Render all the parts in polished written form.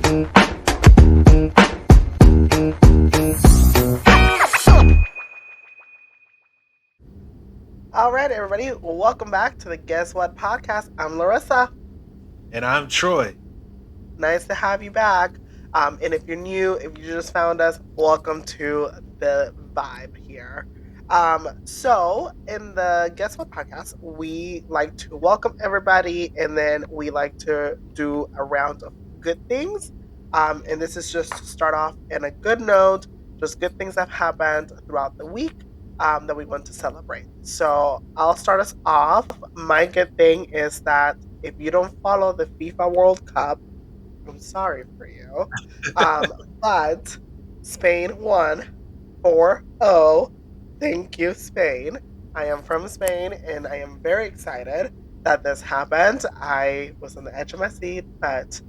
All right, everybody, welcome back to the Guess What podcast. I'm Larissa. And I'm Troy. Nice to have you back. And if you're new, if you just found us, welcome to the vibe here. So in the Guess What podcast, we like to welcome everybody, and then we like to do a round of good things. And this is just to start off in a good note, just good things that have happened throughout the week that we want to celebrate. So I'll start us off. My good thing is that if you don't follow the FIFA World Cup, I'm sorry for you. But Spain won 4-0. Thank you, Spain. I am from Spain and I am very excited that this happened. I was on the edge of my seat, but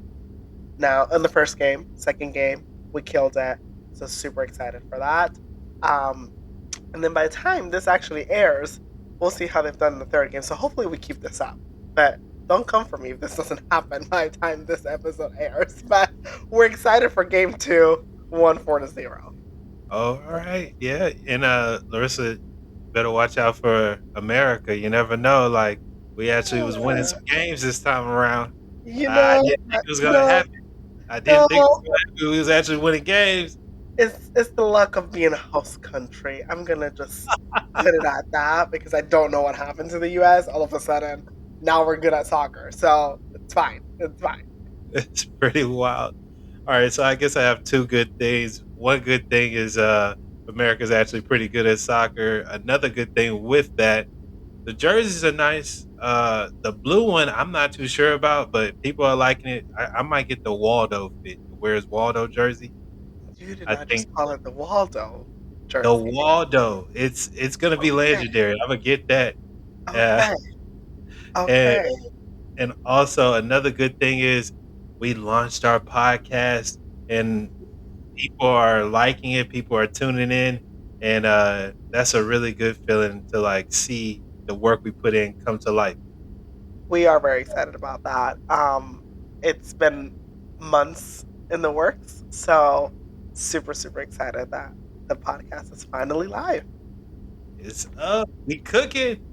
now in the first game, second game, we killed it. So super excited for that. And then by the time this actually airs, we'll see how they've done in the third game. So hopefully we keep this up. But don't come for me if this doesn't happen by the time this episode airs. But we're excited for game 2, 1-4-0. Oh, all right. Yeah. And Larissa, better watch out for America. You never know. Like, we actually was winning some games this time around. I didn't think it was going to happen. I didn't think it was going to happen. We was actually winning games. It's the luck of being a host country. I'm going to just put it at that because I don't know what happened to the U.S. All of a sudden, now we're good at soccer. So it's fine. It's fine. It's pretty wild. All right. So I guess I have two good things. One good thing is America's actually pretty good at soccer. Another good thing with that, the jerseys are nice. The blue one, I'm not too sure about, but people are liking it. I might get the Waldo fit. Where's Waldo jersey? You did I not think just call it the Waldo the jersey. Waldo. It's gonna be legendary. I'm gonna get that. Okay. And Okay. and also another good thing is we launched our podcast and people are liking it. People are tuning in, and that's a really good feeling to like see the work we put in come to life. We are very excited about that. It's been months in the works, so super, super excited that the podcast is finally live. It's up. We cooking.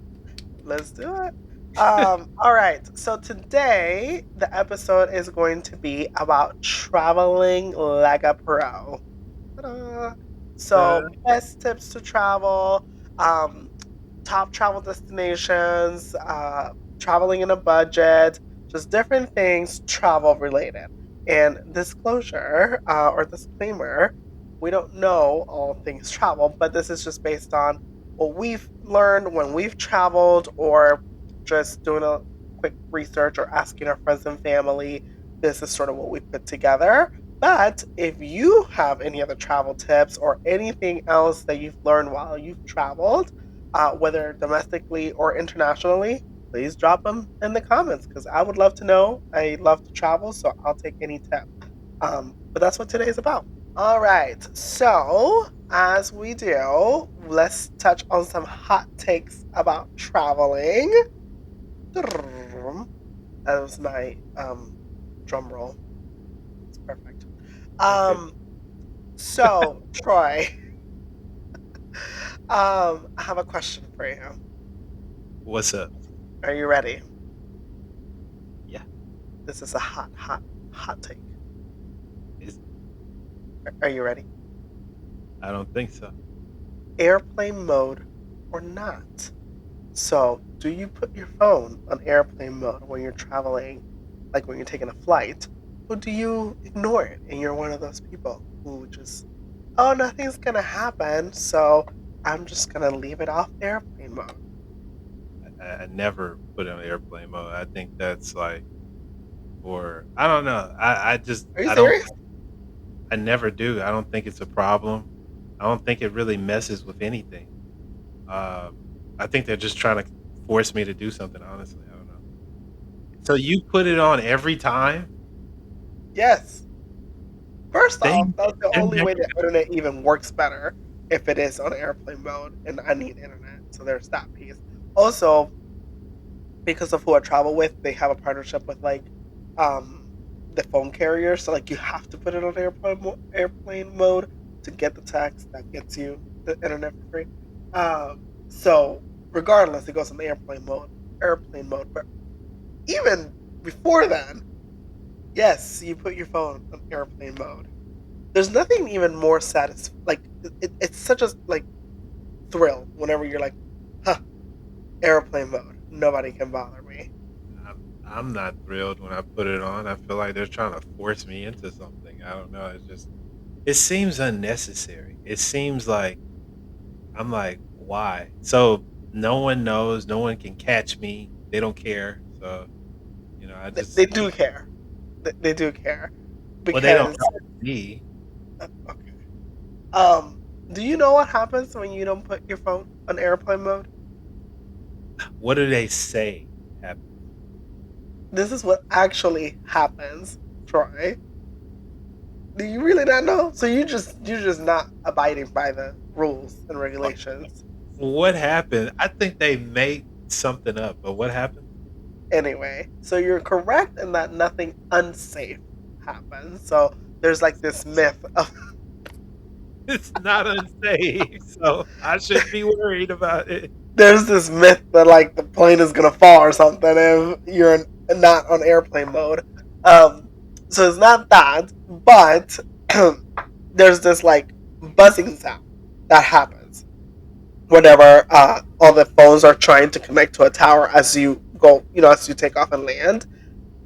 Let's do it. All right. So today the episode is going to be about traveling like a pro. Ta-da. Uh, So best tips to travel, um, top travel destinations, traveling in a budget, just different things travel related. And disclosure or disclaimer, we don't know all things travel, but this is just based on what we've learned when we've traveled or just doing a quick research or asking our friends and family. This is sort of what we put together. But if you have any other travel tips or anything else that you've learned while you've traveled, whether domestically or internationally, please drop them in the comments because I would love to know. I love to travel, so I'll take any tip. But that's what today is about. All right, so as we do, let's touch on some hot takes about traveling. That was my drum roll. It's perfect. okay. So Troy, I have a question for you. What's up? Are you ready? Yeah. This is a hot take. Is Are you ready? I don't think so. Airplane mode or not? So, do you put your phone on airplane mode when you're traveling, like when you're taking a flight, or do you ignore it and you're one of those people who just, oh, nothing's gonna happen, so I'm just gonna leave it off airplane mode? I never put on airplane mode. I think that's like, or I don't know. I just Are you I don't. serious? I never do. I don't think it's a problem. I don't think it really messes with anything. Uh, I think they're just trying to force me to do something. Honestly, I don't know. So you put it on every time? Yes. First They off, that's the they're only never way the internet even works better if it is on airplane mode, and I need internet, so there's that piece. Also, because of who I travel with, they have a partnership with like um the phone carrier, so like you have to put it on airplane mode to get the text that gets you the internet for free. So regardless, it goes on airplane mode. But even before then, yes, you put your phone on airplane mode. There's nothing even more satisfying. Like it's such a like thrill whenever you're like, huh, airplane mode. Nobody can bother me. I'm not thrilled when I put it on. I feel like they're trying to force me into something. I don't know. It seems unnecessary. It seems like I'm like, why? So no one knows, no one can catch me. They don't care. So, I They just do care. They do care well, they don't because catch me. okay. Um, do you know what happens when you don't put your phone on airplane mode? What do they say happens? This is what actually happens, Troy. Do you really not know? So you're just not abiding by the rules and What regulations. what happened? I think they made something up, but what happened? Anyway, so you're correct in that nothing unsafe happens. So there's like this myth of It's not unsafe, so I shouldn't be worried about it. there's this myth that like the plane is gonna fall or something if you're not on airplane mode. Um, so it's not that, but there's this like buzzing sound that happens whenever all the phones are trying to connect to a tower as you go, as you take off and land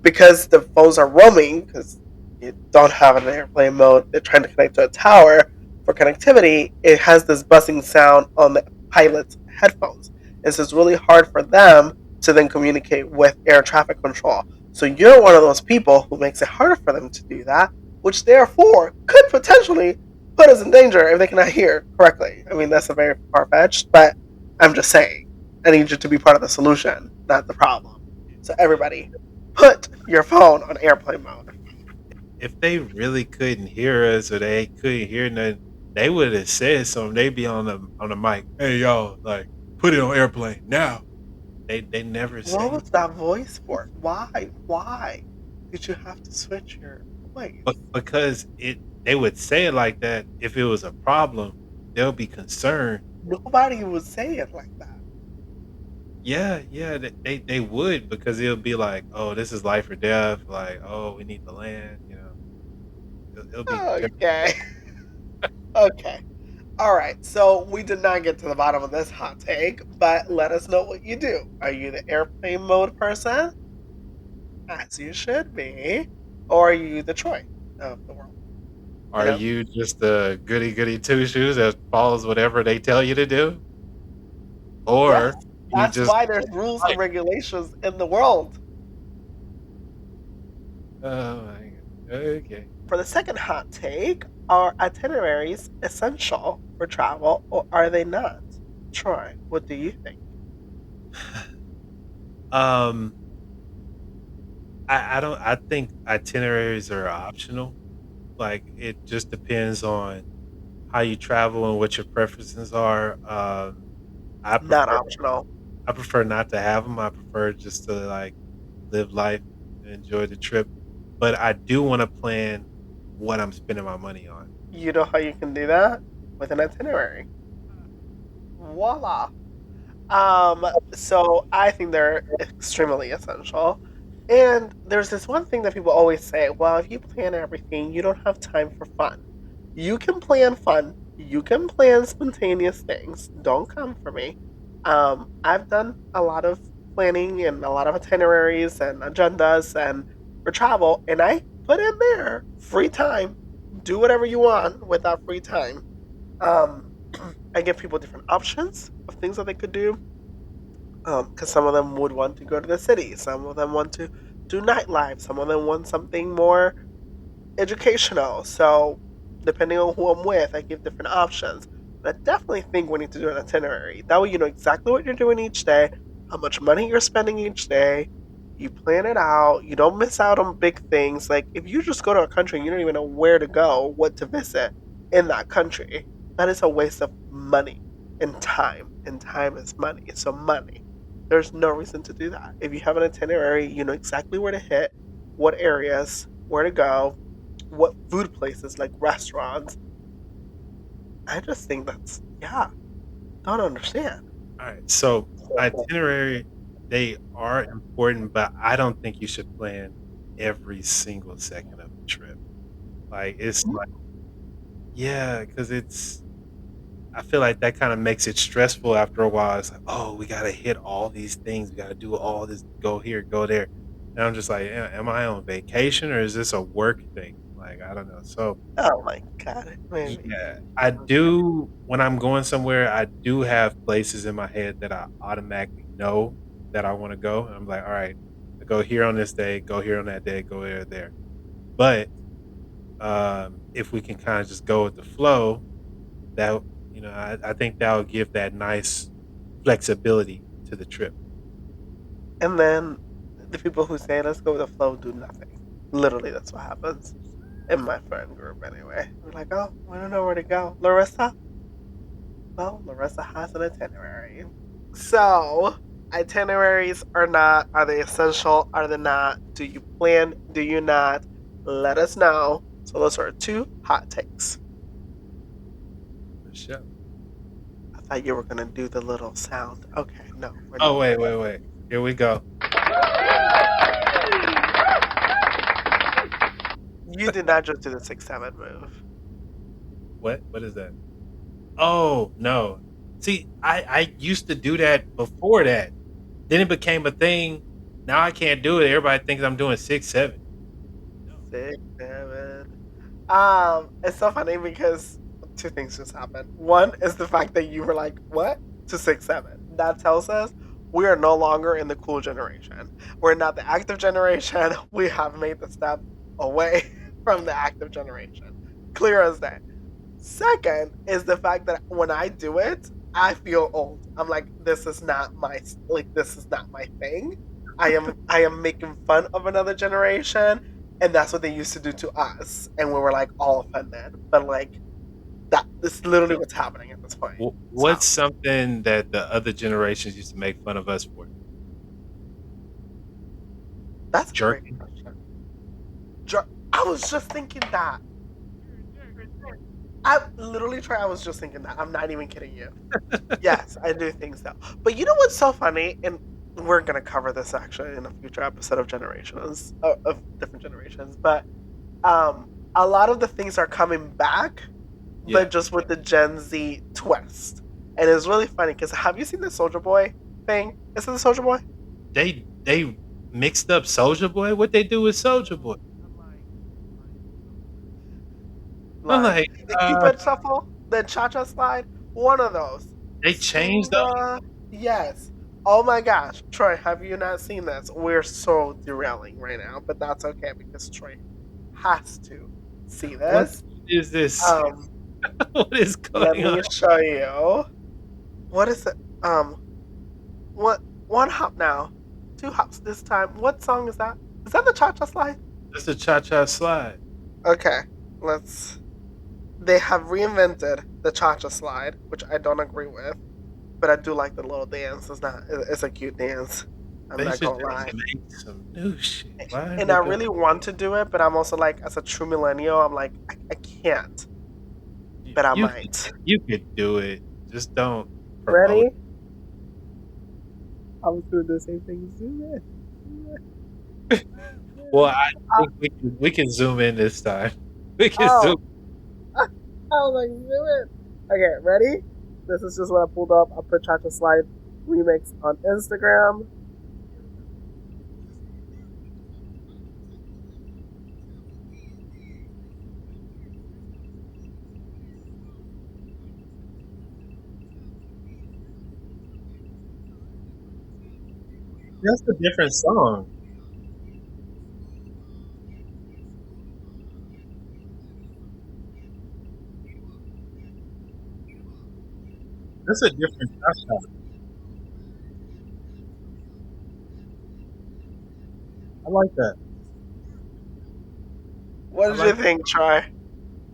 because the phones are roaming because you don't have an airplane mode. They're trying to connect to a tower for connectivity. It has this buzzing sound on the pilot's headphones, and so it's really hard for them to then communicate with air traffic control. So you're one of those people who makes it harder for them to do that, which therefore could potentially put us in danger if they cannot hear correctly. I mean, that's a very far fetched, but I'm just saying. I need you to be part of the solution, not the problem. So everybody, put your phone on airplane mode. If they really couldn't hear us or they couldn't hear nothing, they would have said something. They'd be on the mic. Hey y'all, like put it on airplane now. They never What say was that voice for? Why? Why did you have to switch your voice? but because they would say it like that if it was a problem, they'll be concerned. Nobody would say it like that. Yeah, yeah, they would because it'll be like, oh, this is life or death. Like, oh, we need to land. It'll be Okay. Okay. All right. So we did not get to the bottom of this hot take, but let us know what you do. Are you the airplane mode person, as you should be, or are you the Troy of the world? You Are know? you just a goody goody two shoes that follows whatever they tell you to do, Yes. or you That's just why there's rules and like, regulations in the world. oh my god, okay. For the second hot take, are itineraries essential for travel or are they not? Troy, what do you think? um, I don't. I think itineraries are optional. Like it just depends on how you travel and what your preferences are. I Not prefer optional. I prefer not to have them. I prefer just to like live life and enjoy the trip. But I do want to plan what I'm spending my money on. You know how you can do that? With an itinerary. Voila. So I think they're extremely essential. And there's this one thing that people always say, well, if you plan everything, you don't have time for fun. You can plan fun. You can plan spontaneous things. Don't come for me. I've done a lot of planning and a lot of itineraries and agendas and for travel, and I put in there free time. Do whatever you want with that free time. Um, I give people different options of things that they could do because some of them would want to go to the city, some of them want to do nightlife, some of them want something more educational. So, depending on who I'm with, I give different options. But I definitely think we need to do an itinerary. That way, you know exactly what you're doing each day, how much money you're spending each day. You plan it out. You don't miss out on big things. Like, if you just go to a country and you don't even know where to go, what to visit in that country, that is a waste of money and time. And time is money. So, money. There's no reason to do that. If you have an itinerary, you know exactly where to hit, what areas, where to go, what food places like restaurants. I just think that's yeah. Don't understand. All right. So itinerary, they are important, but I don't think you should plan every single second of the trip. Like it's like yeah, because it's I feel like that kind of makes it stressful after a while. It's like, oh, we gotta hit all these things. We gotta do all this. Go here, go there. And I'm just like, am I on vacation or is this a work thing? Like I don't know. So Oh my god, it made me yeah, I do. When I'm going somewhere, I do have places in my head that I automatically know that I want to go. And I'm like, all right, I go here on this day, go here on that day, go there, there. But if we can kind of just go with the flow, that I think that will give that nice flexibility to the trip. And then the people who say let's go with the flow do nothing. Literally, that's what happens in my friend group. Anyway, we're like, oh, we don't know where to go. Larissa, well, Larissa has an itinerary. So, itineraries are not, are they essential? Are they not? Do you plan? Do you not? Let us know. So, those are two hot takes. For sure. I thought you were going to do the little sound. Okay, no, we're Oh not. wait, wait, wait. Here we go. You did not just do the 6-7 move. What? What is that? Oh no. See, I used to do that before that. Then it became a thing. Now I can't do it. Everybody thinks I'm doing 6-7. No. 6-7. It's so funny because two things just happened. One is the fact that you were like, what? To 6-7. That tells us we are no longer in the cool generation. We're not the active generation. We have made the step away from the active generation. Clear as day. Second is the fact that when I do it, I feel old. I'm like, this is not my this is not my thing. I am making fun of another generation, and that's what they used to do to us, and we were like all offended. But like that, this is literally what's happening at this point. So What's something that the other generations used to make fun of us for? that's a great Jerking. question. I was just thinking that. I literally try. I was just thinking that. I'm not even kidding you. Yes, I do think so. But you know what's so funny? And we're gonna cover this actually in a future episode of generations of different generations. But a lot of the things are coming back, Yeah. but just with the Gen Z twist. And it's really funny because have you seen the Soldier Boy thing? Is it the Soldier Boy? They mixed up Soldier Boy. What they do with Soldier Boy? I'm Lying. like, The Cupid Shuffle, the Cha Cha Slide, one of those. they changed up. Singa, yes. Oh my gosh, Troy, have you not seen this? We're so derailing right now, but that's okay because Troy has to see What this. is this? Um, What is let going on? me show you. What is it? What one hop now? Two hops this time. What song is that? Is that the Cha Cha Slide? That's a cha cha slide. Okay, let's. They have reinvented the Cha Cha Slide, which I don't agree with, but I do like the little dance. It's not. It's a cute dance. I'm They not should gonna lie. just make some new shit. Why are And they I doing? really want to do it, but I'm also like, as a true millennial, I'm like, I can't, but I might. You could do it. Just don't promote. Ready? I was doing the same thing. Do it. Well, I think we can zoom in this time. We can zoom. Oh, I was like, do it. Okay, ready? This is just what I pulled up. I put Cha Cha Slide remix on Instagram. That's a different song. That's a different cha-cha. I like that. What I did you like think, Troy?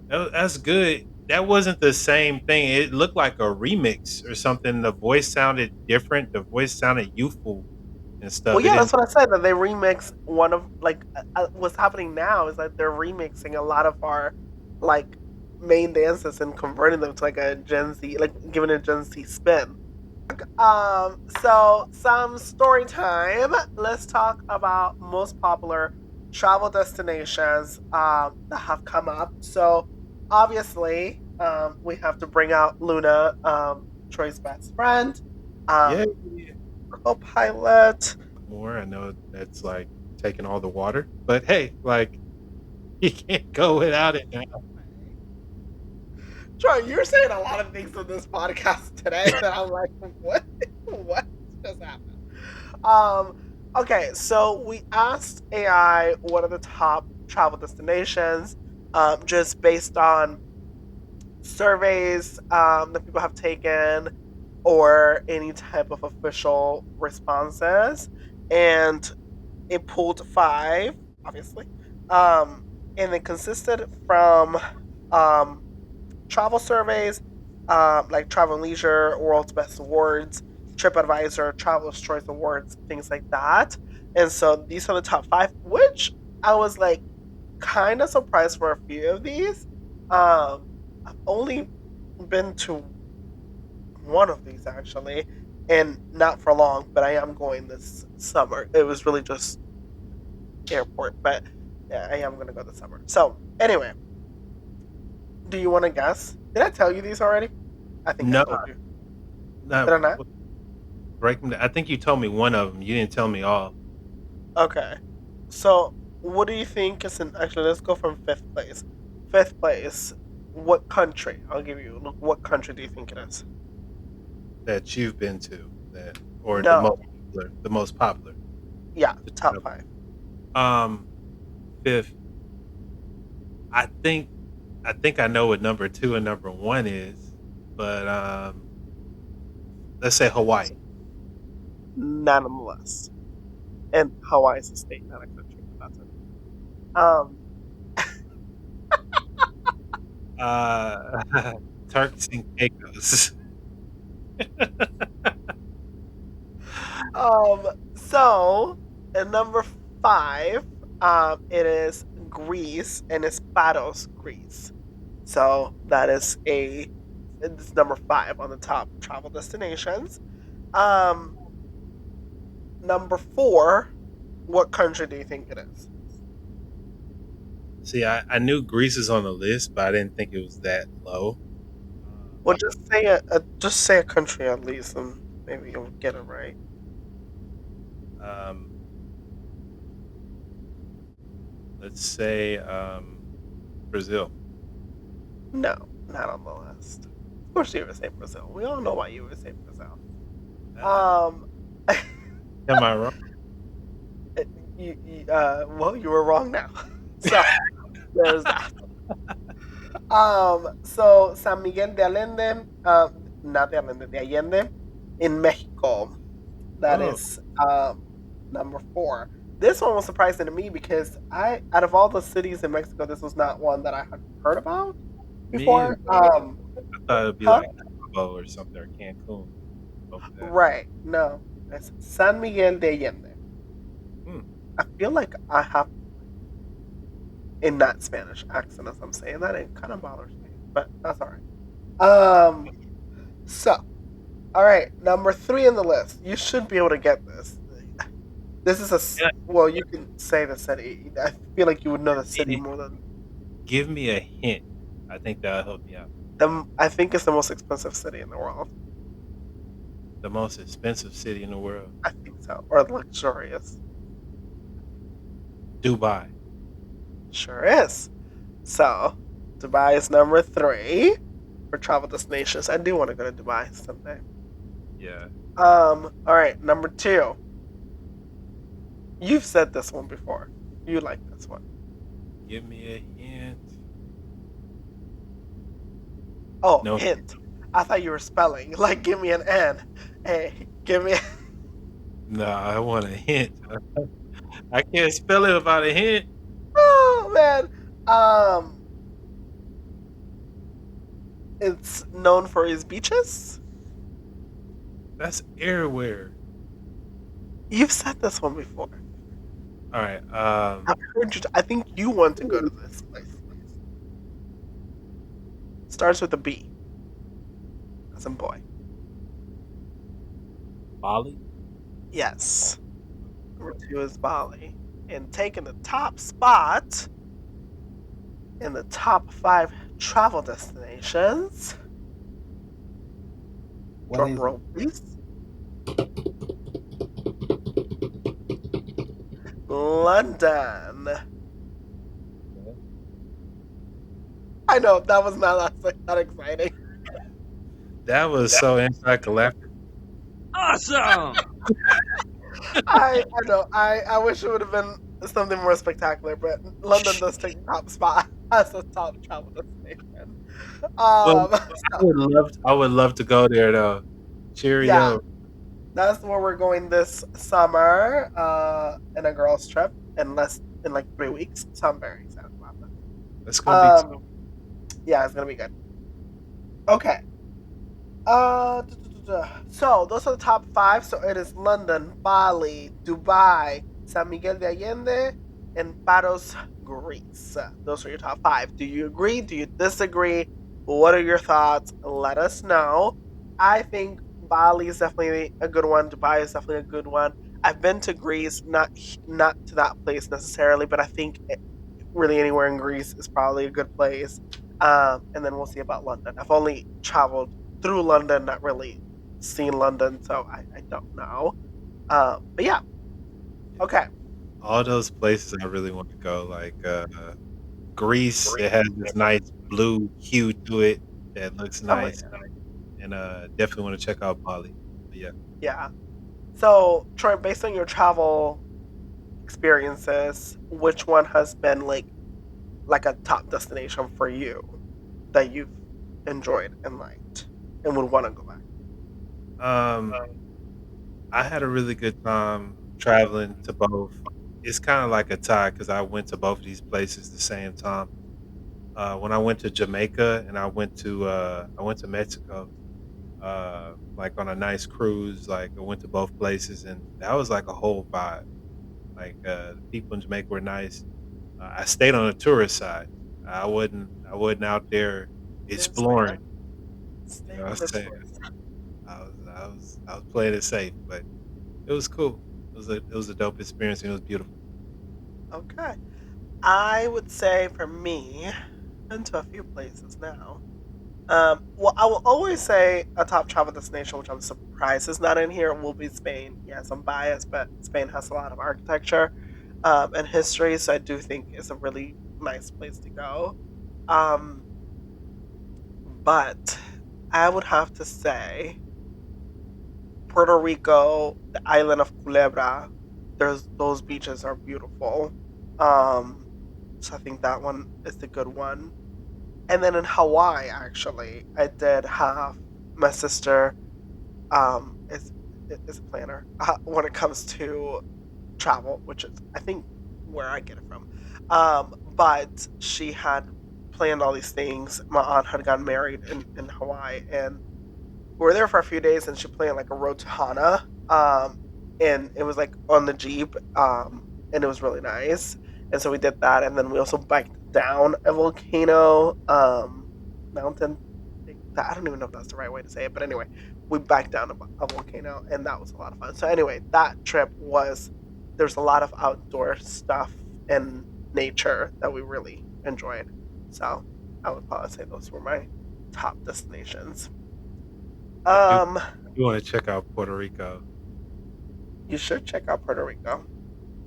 that's good. That wasn't the same thing. It looked like a remix or something. The voice sounded different. The voice sounded youthful. and Well, stuff. It yeah, didn't. that's what I said. That they remix one of like what's happening now is that they're remixing a lot of our like main dances and converting them to like a Gen Z, like giving a Gen Z spin. So some story time. Let's talk about most popular travel destinations that have come up. So obviously, we have to bring out Luna, Troy's best friend, Yeah, um, co-pilot. more. I know that's like taking all the water, but hey, like you can't go without it now. Troy, you're saying a lot of things on this podcast today that I'm like, what? What just happened? Um, okay, so we asked AI what are the top travel destinations, just based on surveys that people have taken or any type of official responses, and it pulled five, obviously, um, and it consisted from um, travel surveys, like Travel and Leisure, World's Best Awards, TripAdvisor, Traveler's Choice Awards, things like that. And so these are the top five, which I was like kind of surprised for a few of these. I've only been to one of these actually, and not for long, but I am going this summer. It was really just airport, but yeah, I am going to go this summer. So, anyway, do you want to guess? Did I tell you these already? I think I No, told you. not Did I not? break them. I think you told me one of them. You didn't tell me all. Okay. So, what do you think is in? Actually, let's go from fifth place. Fifth place. What country? I'll give you. Look, what country do you think it is? That you've been to that or No. the most popular Yeah, to top travel. five. Um, fifth, I think I know what number two and number one is, but let's say Hawaii. None on the list. And Hawaii is a state, not a country. But that's it. Um. Uh, Turks and Caicos. So, at number five, it is Greece, and it's Paros, Greece. So that is a it's number five on the top travel destinations. Um, Number four, what country do you think it is? See, I knew Greece is on the list, but I didn't think it was that low. Well, just say a country at least, and maybe you'll get it right. Um, let's say Brazil. No, not on the list. Of course, you would say Brazil. We all know why you would say Brazil. Uh, Um, am I wrong? well, you were wrong now. So there's that. So San Miguel de Allende, not de Allende, de Allende, in Mexico. That Oh, is number four. This one was surprising to me because out of all the cities in Mexico, this was not one that I had heard about me either. before. I thought it'd be Huh? like Cabo or something or Cancun over that. Right. No, it's San Miguel de Allende. Hmm. I feel like I have in that Spanish accent as I'm saying that. It kind of bothers me, but that's all right. So, all right, number three on the list. You should be able to get this. This is Yeah, well, you can say the city. I feel like you would know the city more than give me a hint. I think that'll help me out. them. I think it's the most expensive city in the world. The most expensive city in the world, I think so, or luxurious. Dubai. Sure is. So, Dubai is number three for travel destinations. I do want to go to Dubai someday. Yeah. All right, number two. You've said this one before. You like this one. Give me a hint. Oh, No, hint. I thought you were spelling. Like, give me an N. Hey, give me. no, I want a hint. I can't spell it without a hint. Oh man. Um, it's known for its beaches. That's everywhere. You've said this one before. All right. I've heard you. I think you want to go to this place. Starts with a B, as in boy. Bali. Yes. Number two is Bali. And taking the top spot in the top five travel destinations. What Drum is it? roll, please. London. Okay. I know that was not that exciting. That was so anticlimactic. Awesome! I know. I wish it would have been something more spectacular, but London does take the top spot as a top travel destination. Well, So, I would love to go there though. yeah, Cheerio. that's where we're going this summer, in a girls' trip in like 3 weeks. So I'm very excited about That's that. gonna be Yeah, it's gonna be good. Okay. So those are the top five. So it is London, Bali, Dubai, San Miguel de Allende, and Paros, Greece. Those are your top five. Do you agree? Do you disagree? What are your thoughts? Let us know. I think Bali is definitely a good one. Dubai is definitely a good one. I've been to Greece, not to that place necessarily, but I think really anywhere in Greece is probably a good place. And then we'll see about London. I've only traveled through London, not really seen London, so I don't know. But yeah, okay. all those places I really want to go. Like Greece, it has this nice blue hue to it that looks Oh nice, yeah, and definitely want to check out Bali. But yeah. yeah. So Troy, based on your travel experiences, which one has been like a top destination for you that you've enjoyed and liked and would want to go back? Um, I had a really good time traveling to both. It's kind of like a tie because I went to both of these places the same time. When I went to Jamaica and I went to Mexico, like on a nice cruise. Like I went to both places and that was like a whole vibe. Like the people in Jamaica were nice. I stayed on the tourist side. I wasn't out there Yes, man. exploring. You Stay know what on I'm the saying? tourist. I was playing it safe, but it was cool. It was a dope experience and it was beautiful. Okay. I would say for me, been to a few places now. Well, I will always say a top travel destination, which I'm surprised is not in here, will be Spain. Yes, I'm biased, but Spain has a lot of architecture, and history, so I do think it's a really nice place to go. Um, but I would have to say Puerto Rico, the island of Culebra. There's those beaches are beautiful. Um, so I think that one is the good one. And then in Hawaii, actually, I did have my sister is a planner when it comes to travel, which is I think where I get it from. But she had planned all these things. My aunt had gotten married in Hawaii, and we were there for a few days, and she planned like a road to Hana, and it was like on the Jeep, and it was really nice. And so we did that, and then we also biked down a volcano mountain. I don't even know if that's the right way to say it, but anyway, we biked down a volcano, and that was a lot of fun. So anyway, that trip was there's a lot of outdoor stuff and nature that we really enjoyed. So I would probably say those were my top destinations. I do Um, want to check out Puerto Rico. you should check out Puerto Rico.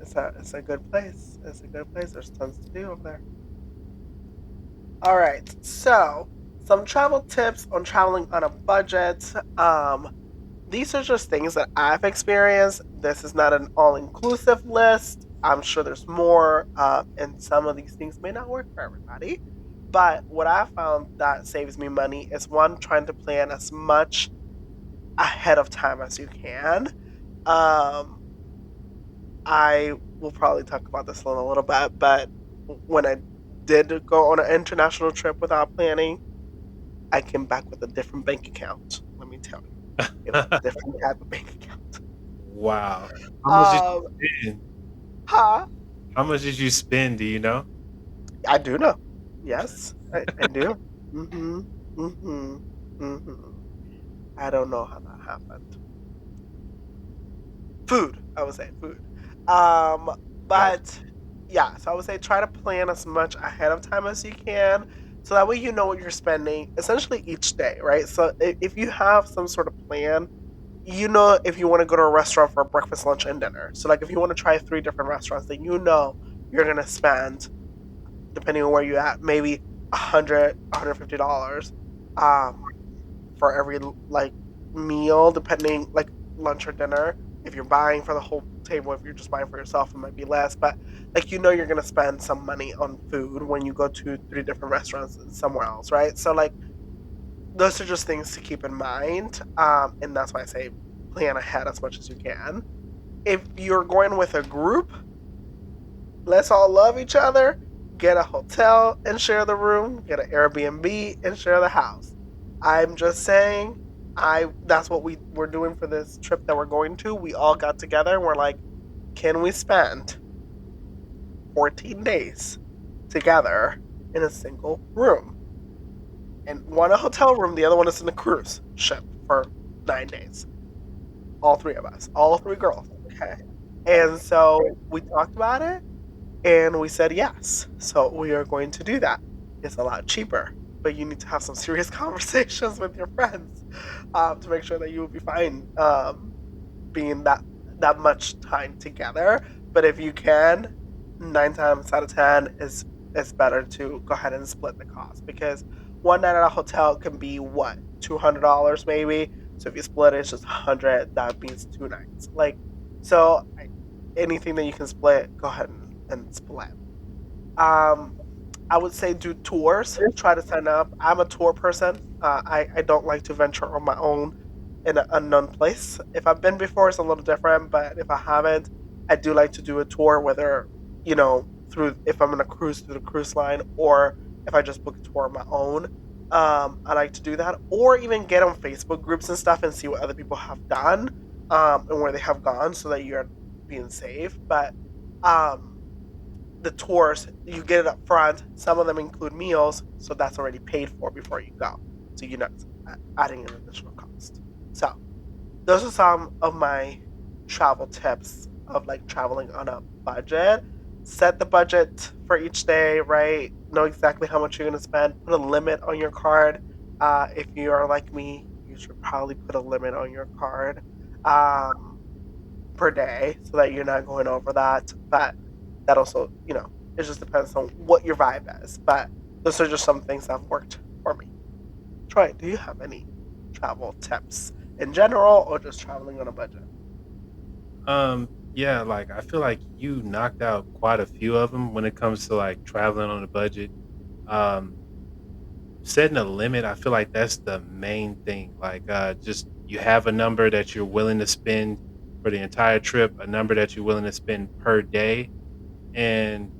It's a good place. It's a good place. There's tons to do over there. All right, so some travel tips on traveling on a budget. These are just things that I've experienced. This is not an all-inclusive list. I'm sure there's more, and some of these things may not work for everybody. But what I found that saves me money is one, trying to plan as much ahead of time as you can. Um, I will probably talk about this in a little bit, but when I did go on an international trip without planning, I came back with a different bank account. Let me tell you, it was a different type of bank account. Wow. How much did Um, you spend? huh? How much did you spend? Do you know? I do know. Yes, I do. Mm-hmm. Mm-hmm. Mm-hmm. I don't know how that happened. Food, I would say food. Um, Gotcha. but yeah, so I would say try to plan as much ahead of time as you can, so that way you know what you're spending essentially each day, right? So if you have some sort of plan, you know if you want to go to a restaurant for breakfast, lunch, and dinner. So like if you want to try three different restaurants, then you know you're gonna spend, depending on where you're at, maybe $150 um for every like meal, depending like lunch or dinner. If you're buying for the whole table, if you're just buying for yourself, it might be less. But like you're gonna spend some money on food when you go to three different restaurants somewhere else, right? So like those are just things to keep in mind, and that's why I say plan ahead as much as you can. If you're going with a group, let's all love each other. Get a hotel and share the room. Get an Airbnb and share the house. I'm just saying, I that's what we're doing for this trip that we're going to. We all got together and we're like, can we spend 14 days together in a single room? And one a hotel room, the other one is in a cruise ship for 9 days. All three of us, all three girls. Okay. And so we talked about it and we said yes. So we are going to do that. It's a lot cheaper, but you need to have some serious conversations with your friends to make sure that you will be fine being that much time together. But if you can, 9 times out of 10 is it's better to go ahead and split the cost because one night at a hotel can be what $200 maybe. So if you split it, it's just 100. That means 2 nights. Like so, anything that you can split, go ahead and split. Um, I would say do tours. Try to sign up. I'm a tour person. I don't like to venture on my own in an unknown place. If I've been before, it's a little different. But if I haven't, I do like to do a tour, whether through if I'm in a cruise through the cruise line or if I just book a tour on my own. I like to do that, or even get on Facebook groups and stuff and see what other people have done and where they have gone, so that you're being safe. But um, the tours you get it up front. Some of them include meals, so that's already paid for before you go. So you're not adding an additional cost. So those are some of my travel tips of like traveling on a budget. Set the budget for each day, right? Know exactly how much you're going to spend. Put a limit on your card. If you are like me, you should probably put a limit on your card. Um, per day so that you're not going over that. But that also, it just depends on what your vibe is. But those are just some things that have worked for me. Troy, do you have any travel tips in general or just traveling on a budget? Yeah, like I feel like you knocked out quite a few of them when it comes to like traveling on a budget. Um, Setting a limit, I feel like that's the main thing. Like, just you have a number that you're willing to spend for the entire trip, a number that you're willing to spend per day. And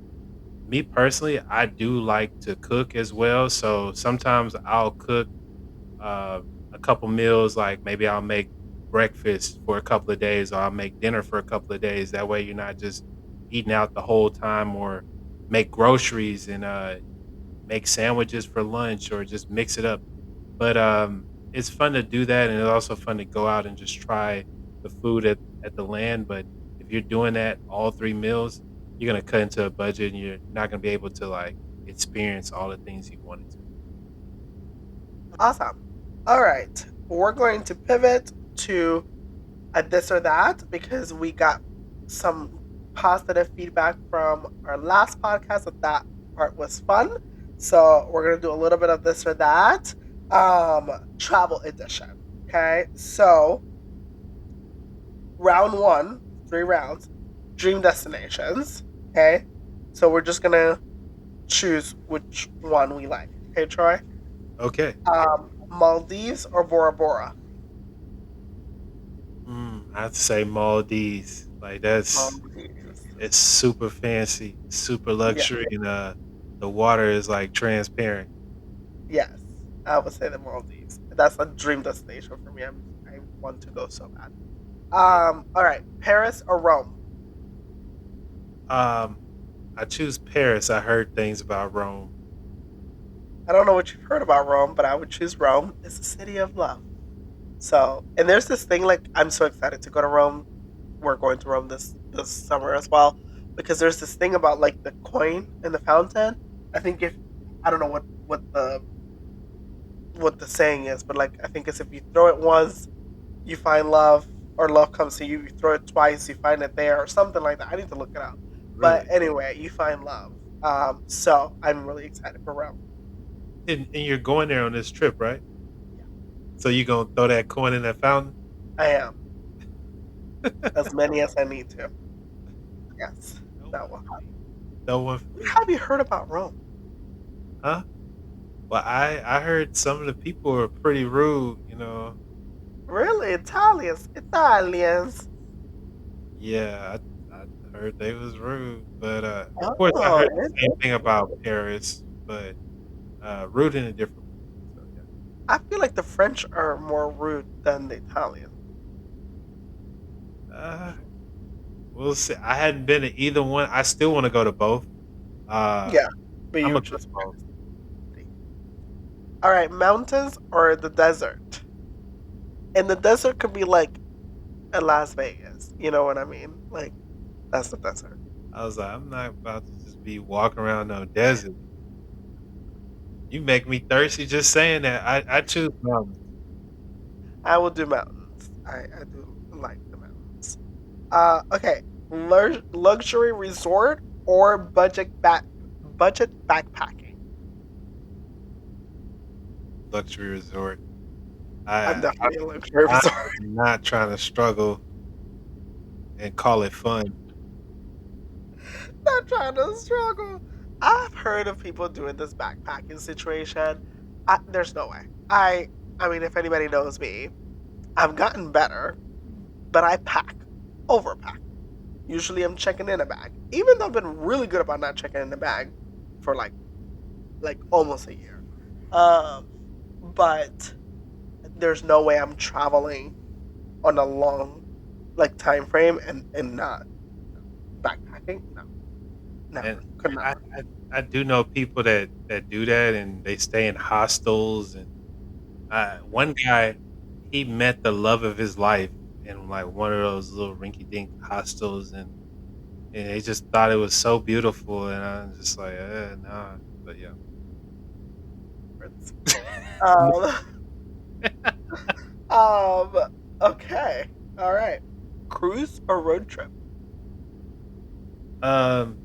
me personally, I do like to cook as well. So sometimes I'll cook uh, a couple meals. Like maybe I'll make breakfast for a couple of days, or I'll make dinner for a couple of days. That way, you're not just eating out the whole time, or make groceries and make sandwiches for lunch, or just mix it up. But it's fun to do that, and it's also fun to go out and just try the food at the land. But if you're doing that all 3 meals, you're gonna cut into a budget, and you're not gonna be able to like experience all the things you wanted to. Awesome. All right. We're going to pivot to a this or that because we got some positive feedback from our last podcast that part was fun. So we're gonna do a little bit of this or that. Travel edition. Okay. So round one, 3 rounds, dream destinations. Okay. So we're just gonna choose which one we like. Okay, Troy? Okay. Maldives or Bora Bora? I have to say Maldives. Like that's Maldives. it's super fancy, super Yeah. luxury, and the water is like transparent. Yes. I would say the Maldives. That's a dream destination for me. I want to go so bad. All right, Paris or Rome? Um, I choose Paris. I heard things about Rome. I don't know what you've heard about Rome, but I would choose Rome. It's the city of love. So, and there's this thing like I'm so excited to go to Rome. We're going to Rome this summer as well because there's this thing about like the coin in the fountain. I think if I don't know what the saying is, but like I think it's if you throw it once, you find love, or love comes to you. You throw it twice, you find it there, or something like that. I need to look it up. But Really? anyway, you find love. So I'm really excited for Rome. And you're going there on this trip, right? Yeah, So you gonna throw that coin in that fountain? I am as many as I need to. Yes, No that one will for happen. me. No one for What me. have you heard about Rome? Huh? Well, I heard some of the people are pretty rude. Really, Italians, Italians. Yeah, I heard they was rude, but of course I Oh, heard the same thing about Paris, but rude in a different way. So yeah. I feel like the French are more rude than the Italians. Uh, we'll see. I hadn't been to either one. I still want to go to both. Uh, Yeah, but I'm you gonna go choose to both. Paris. All right, mountains or the desert? And the desert could be like in Las Vegas. You know what I mean? Like that's the desert. I was like, I'm not about to just be walking around no desert. You make me thirsty just saying that. I choose mountains. I will do mountains. I do like the mountains. Okay. Luxury resort or budget backpacking. Luxury resort. I'm I, definitely a luxury I'm resort. not trying to struggle and call it fun. Not trying to struggle. I've heard of people doing this backpacking situation. There's no way. I mean, if anybody knows me, I've gotten better, but I overpack. Usually, I'm checking in a bag, even though I've been really good about not checking in a bag for like almost a year. Um, but there's no way I'm traveling on a long like time frame and not backpacking. No, And never. Could I, never. I do know people that do that and they stay in hostels. And one guy, he met the love of his life in like one of those little rinky dink hostels, and they just thought it was so beautiful. And I'm just like, nah. But yeah. Um, um, okay. All right. Cruise or road trip? um,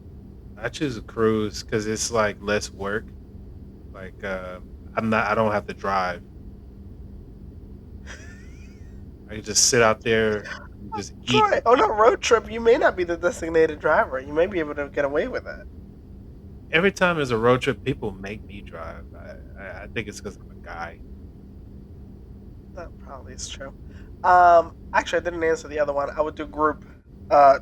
I choose a cruise because it's like less work. Like I don't have to drive. I can just sit out there and just eat. Troy, on a road trip, you may not be the designated driver. You may be able to get away with it. Every time there's a road trip, people make me drive. I think it's because I'm a guy. That probably is true. Actually, I didn't answer the other one. I would do group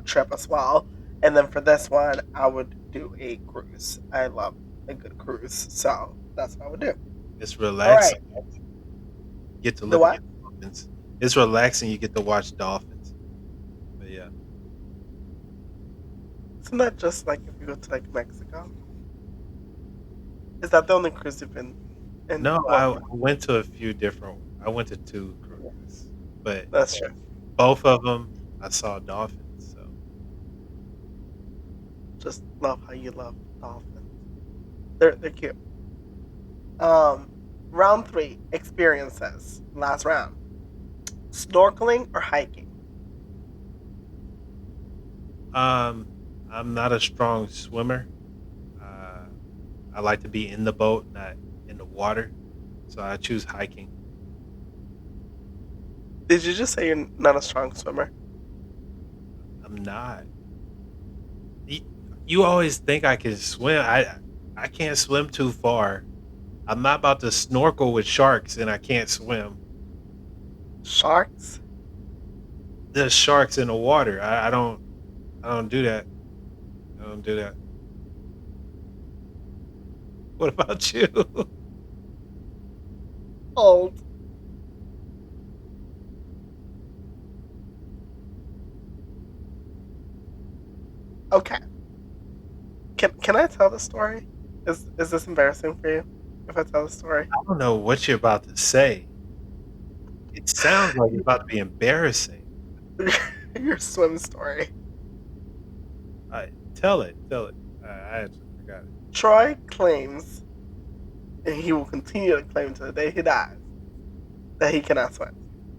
trip as well, and then for this one, I would do a cruise. I love a good cruise, so that's what I would do. It's All right, relaxing. You get to the look at what? the dolphins. It's relaxing. You get to watch dolphins. But yeah, Isn't that just like if you go to like Mexico? Is that the only cruise you've been in? no, Well, I went to a few different. I went to two cruises, but that's true. both of them I saw dolphins. So Just love how you love dolphins. They're cute. Um, round three experiences. Last round. Snorkeling or hiking? um, I'm not a strong swimmer. Uh, I like to be in the boat, not in the water. So I choose hiking. Did you just say you're not a strong swimmer? I'm not. Y- You always think I can swim. I can't swim too far. I'm not about to snorkel with sharks and I can't swim. Sharks? There's sharks in the water. I don't do that. I don't do that. What about you? Old. Okay. Can I tell the story? Is this embarrassing for you if I tell the story? I don't know what you're about to say. It sounds like it's about to be embarrassing. Your swim story. Tell it, tell it. I actually forgot it. Troy claims, and he will continue to claim to the day he dies, that he cannot swim.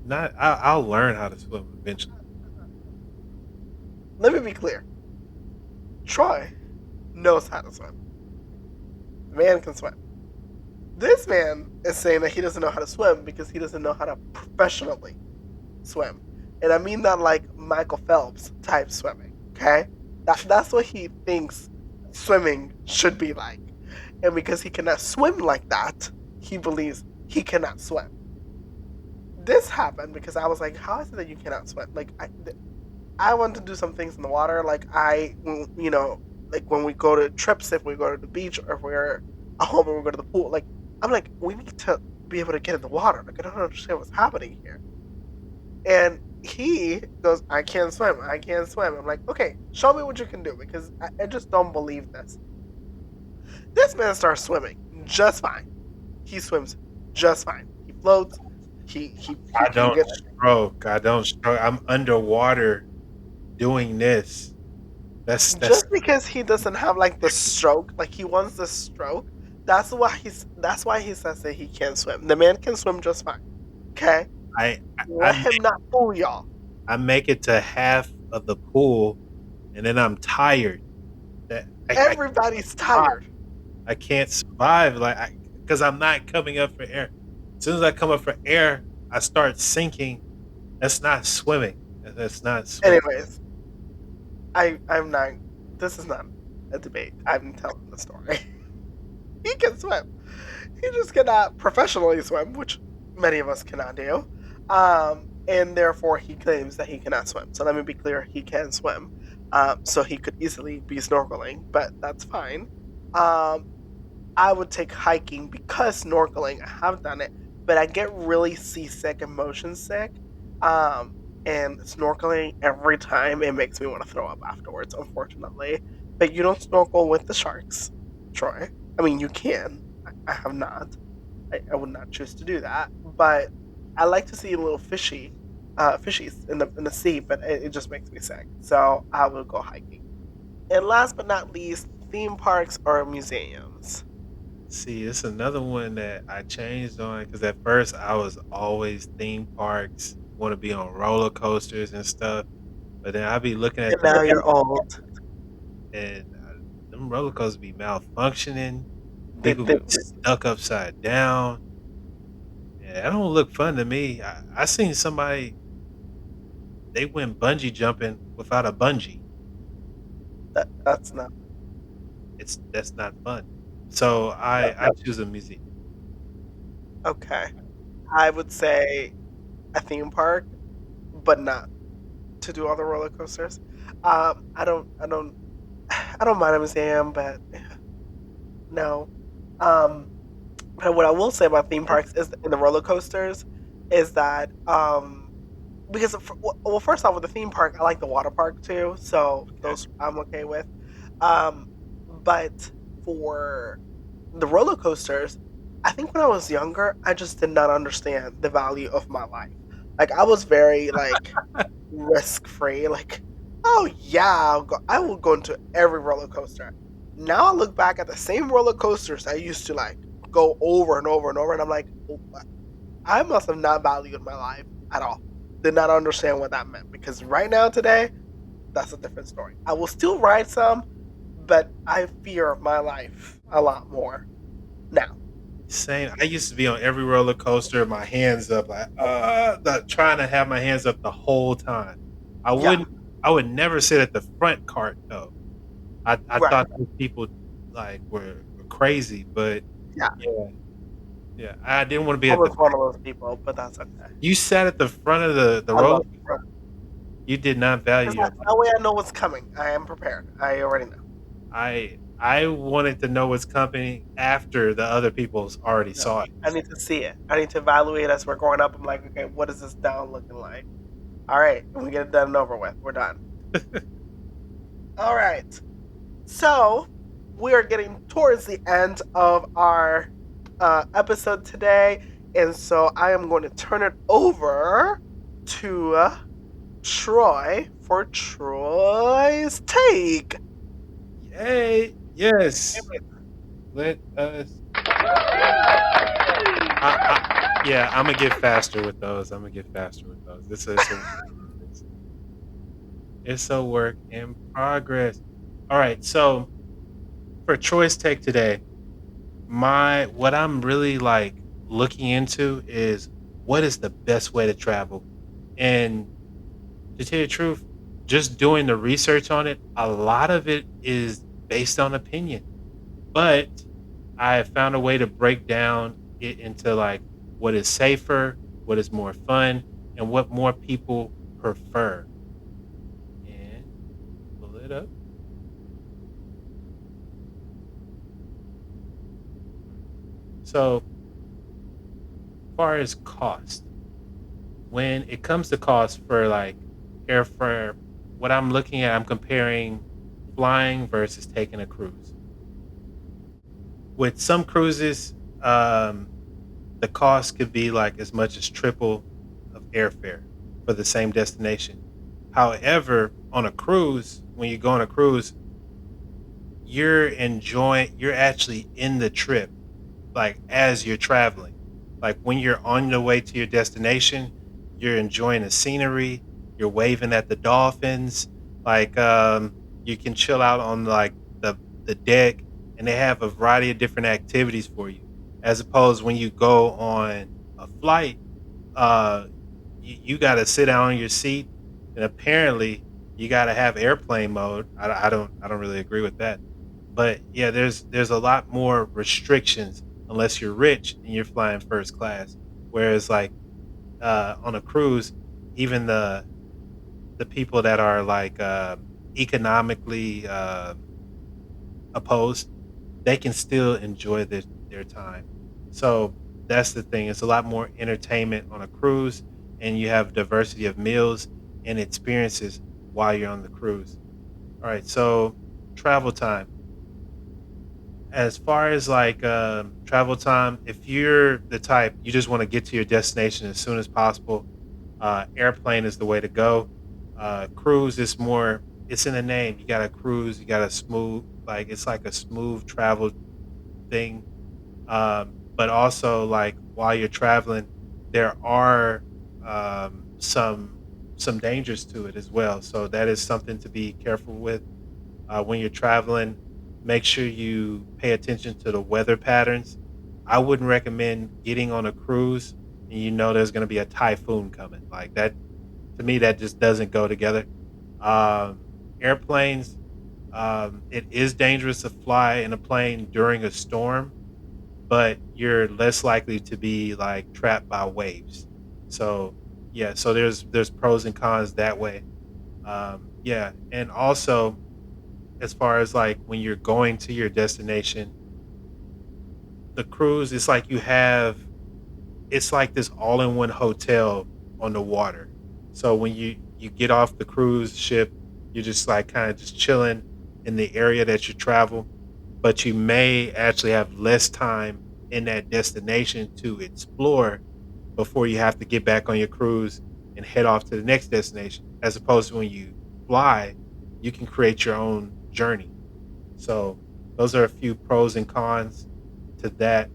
Not. I'll learn how to swim eventually. Let me be clear. Troy knows how to swim. The man can swim. This man is saying that he doesn't know how to swim because he doesn't know how to professionally swim. And I mean that like Michael Phelps type swimming, okay? That's what he thinks swimming should be like. And because he cannot swim like that, he believes he cannot swim. This happened because I was like, how is it that you cannot swim? Like, I want to do some things in the water. Like, like when we go to trips, if we go to the beach or if we're at home and we go to the pool, like, I'm like, we need to be able to get in the water. Like, I don't understand what's happening here. And he goes, I can't swim. I can't swim. I'm like, okay, show me what you can do because I just don't believe this. This man starts swimming just fine. He swims just fine. He floats. He I can don't get stroke. I don't stroke. I'm underwater doing this. That's just because he doesn't have like the stroke, like he wants the stroke. That's why he says that he can't swim. The man can swim just fine. Okay, I let him not fool y'all. I make it to half of the pool, and then I'm tired. That Everybody's tired. I can't survive because I'm not coming up for air. As soon as I come up for air, I start sinking. That's not swimming. That's not swimming. Anyways, I'm not. This is not a debate. I'm telling the story. He can swim. He just cannot professionally swim, which many of us cannot do. And therefore, he claims that he cannot swim. So let me be clear: he can swim. So he could easily be snorkeling, but that's fine. Um, I would take hiking because snorkeling. I have done it, but I get really seasick and motion sick. Um, and snorkeling every time it makes me want to throw up afterwards, unfortunately. But you don't snorkel with the sharks, Troy. I mean, you can. I have not. I would not choose to do that. But I like to see little fishies in the sea, but it just makes me sick. So I will go hiking. And last but not least, theme parks or museums. See, it's another one that I changed on because at first I was always theme parks, want to be on roller coasters and stuff. But then I be looking at And now you're old. and them roller coasters be malfunctioning. They, People be they, stuck upside down. Yeah, that don't look fun to me. I seen somebody they went bungee jumping without a bungee. that's not That's not fun. So I choose a museum. okay. I would say a theme park, but not to do all the roller coasters. I don't mind a museum, but no. Um, but what I will say about theme parks is in the roller coasters is that because well, first off with the theme park, I like the water park too, so those I'm okay with. Um, but for the roller coasters, I think when I was younger, I just did not understand the value of my life. Like I was very like risk free. Like, oh yeah, I will go into every roller coaster. Now I look back at the same roller coasters I used to like go over and over and over, and I'm like, oh, I must have not valued my life at all. Did not understand what that meant because right now today, that's a different story. I will still ride some, but I fear my life a lot more now. Same. I used to be on every roller coaster, my hands up, like trying to have my hands up the whole time. I Yeah, wouldn't. I would never sit at the front cart though. I right. thought those people like were crazy, but Yeah, yeah, yeah. I didn't want to be I at the was one of back. those people, but that's okay. You sat at the front of the I roller. love the front You did not because value your life. that way I know what's coming. I am prepared. I already know. I wanted to know what's coming after the other people's already No, saw it. I need to see it. I need to evaluate as we're going up. I'm like, okay, what is this down looking like? All right, and we get it done and over with. We're done. All right. So we are getting towards the end of our episode today, and so I am going to turn it over to Troy for Troy's take. Yay! Yes. Let us. Yeah, I'm gonna get faster with those. I'm gonna get faster with those. It's a work in progress. All right. So for Troy's take today, my what I'm really like looking into is what is the best way to travel. And to tell you the truth, just doing the research on it, a lot of it is based on opinion. But I have found a way to break down it into like what is safer, what is more fun, and what more people prefer. And pull it up. So, far as cost, when it comes to cost for like airfare, what I'm looking at, I'm comparing flying versus taking a cruise. With some cruises, the cost could be like as much as triple of airfare for the same destination. However, on a cruise, when you go on a cruise, you're actually in the trip, like as you're traveling. Like when you're on your way to your destination, you're enjoying the scenery, you're waving at the dolphins, like you can chill out on like the deck, and they have a variety of different activities for you. As opposed when you go on a flight, uh you got to sit down on your seat, and apparently you got to have airplane mode. I don't really agree with that, but yeah, there's a lot more restrictions unless you're rich and you're flying first class. Whereas like on a cruise, even the people that are like economically opposed, they can still enjoy their time. So that's the thing. It's a lot more entertainment on a cruise, and you have diversity of meals and experiences while you're on the cruise. All right, so travel time. As far as like travel time, if you're the type you just want to get to your destination as soon as possible, airplane is the way to go. Cruise is more. It's in the name. You got to cruise. You got to smooth. Like it's like a smooth travel thing. But also like while you're traveling, there are some dangers to it as well. So that is something to be careful with when you're traveling. Make sure you pay attention to the weather patterns. I wouldn't recommend getting on a cruise and you know there's going to be a typhoon coming. Like that, to me, that just doesn't go together. Um, Airplanes, it is dangerous to fly in a plane during a storm, but you're less likely to be like trapped by waves. So yeah, so there's pros and cons that way. Yeah, and also as far as like when you're going to your destination, the cruise is like it's like this all-in-one hotel on the water. So when you get off the cruise ship, you're just like kind of just chilling in the area that you travel, but you may actually have less time in that destination to explore before you have to get back on your cruise and head off to the next destination. As opposed to when you fly, you can create your own journey. So those are a few pros and cons to that.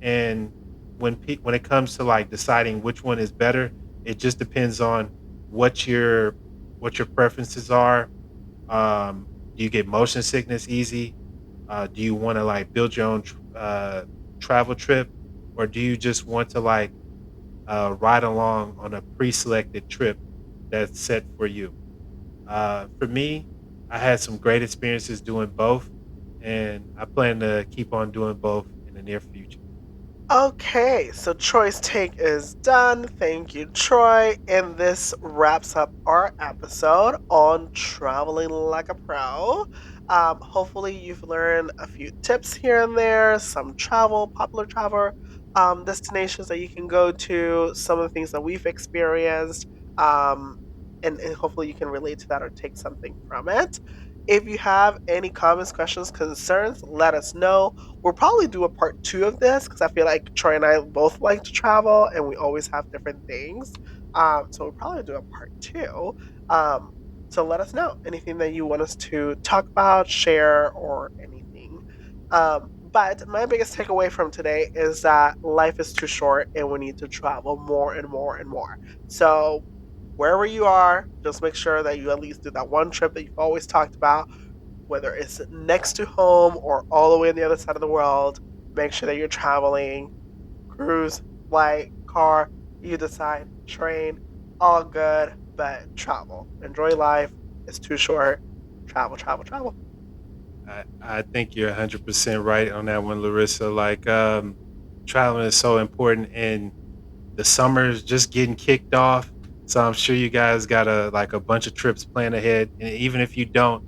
And when it comes to like deciding which one is better, it just depends on what your what your preferences are. Do you get motion sickness easy? Do you want to like build your own travel trip, or do you just want to like ride along on a pre-selected trip that's set for you? For me, I had some great experiences doing both, and I plan to keep on doing both in the near future. Okay, so Troy's take is done. Thank you, Troy. And this wraps up our episode on traveling like a pro. Hopefully, you've learned a few tips here and there, some popular travel destinations that you can go to, some of the things that we've experienced, and hopefully you can relate to that or take something from it. If you have any comments, questions, concerns, let us know. We'll probably do a part two of this because I feel like Troy and I both like to travel and we always have different things. So we'll probably do a part two. Um, so let us know anything that you want us to talk about, share, or anything. But my biggest takeaway from today is that life is too short and we need to travel more and more and more. So wherever you are, just make sure that you at least do that one trip that you've always talked about, whether it's next to home or all the way on the other side of the world. Make sure that you're traveling, cruise, flight, car, you decide, train, all good, but travel. Enjoy life. It's too short. Travel, travel, travel. I think you're 100% right on that one, Larissa. Like, traveling is so important, and the summer's just getting kicked off. So I'm sure you guys got a bunch of trips planned ahead. And even if you don't,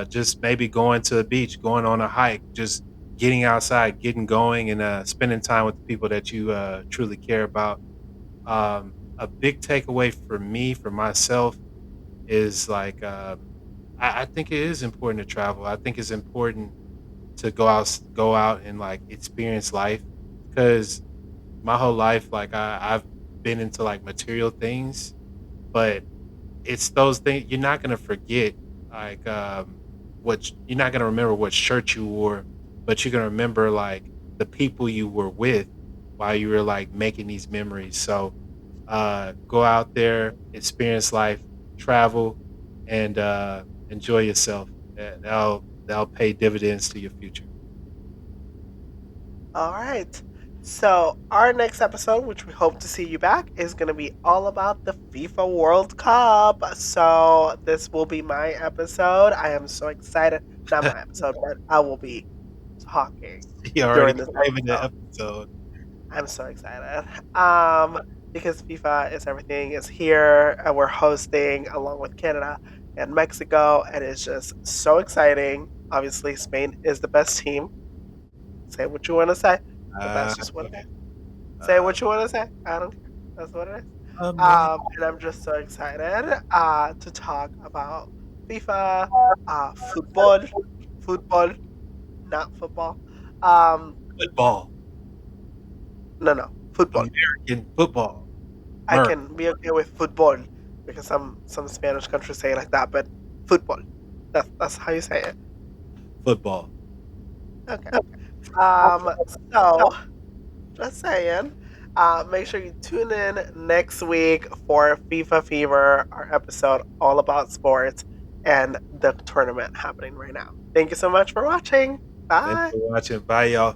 just maybe going to the beach, going on a hike, just getting outside, getting going, and spending time with the people that you truly care about. A big takeaway for me, for myself, is like I think it is important to travel. I think it's important to go out and like experience life because my whole life, like I've been into like material things, but it's those things you're not gonna forget. Like you're not gonna remember what shirt you wore, but you're gonna remember like the people you were with while you were like making these memories. So go out there, experience life, travel, and enjoy yourself. That'll pay dividends to your future. All right. So, our next episode, which we hope to see you back, is going to be all about the FIFA World Cup. So, this will be my episode. I am so excited. Not my episode, but I will be talking You already during this claiming the episode. episode. I'm so excited. Because FIFA is everything is here and we're hosting along with Canada and Mexico, and it's just so exciting. Obviously, Spain is the best team. Say what you want to say, but Uh, that's just what it is. Say uh, what you want to say. I don't care. That's what it is. man. And I'm just so excited to talk about FIFA, football, not football. Um, Football, no, no, football. American football, I America can be okay with football because some Spanish countries say it like that, but football. That's how you say it. football. Okay. Um, so just saying. Make sure you tune in next week for FIFA Fever, our episode all about sports and the tournament happening right now. Thank you so much for watching. Thanks Bye. for watching. Bye, y'all.